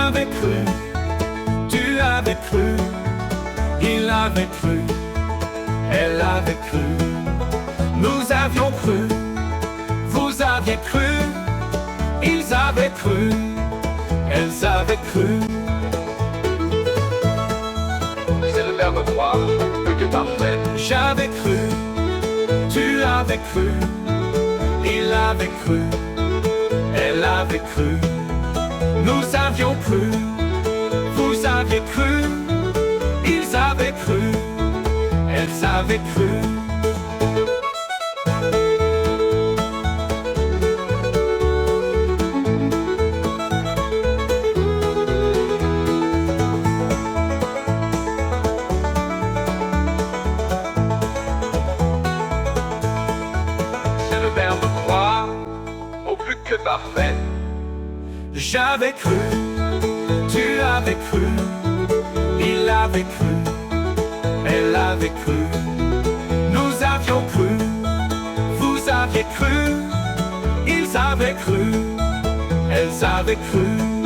avais cru, tu avais cru, il avait cru, elle avait cru. Nous avions cru, vous aviez cru, ils avaient cru, elles avaient cru. C'est le verbe croire, plus que parfait. J'avais cru, tu avais cru, il avait cru, elle avait cru. Nous avions cru, vous aviez cru, ils avaient cru, elles avaient cru. C'est le verbe croire, au plus que parfait. J'avais cru, tu avais cru, il avait cru, elle avait cru. Nous avions cru, vous aviez cru, ils avaient cru, elles avaient cru.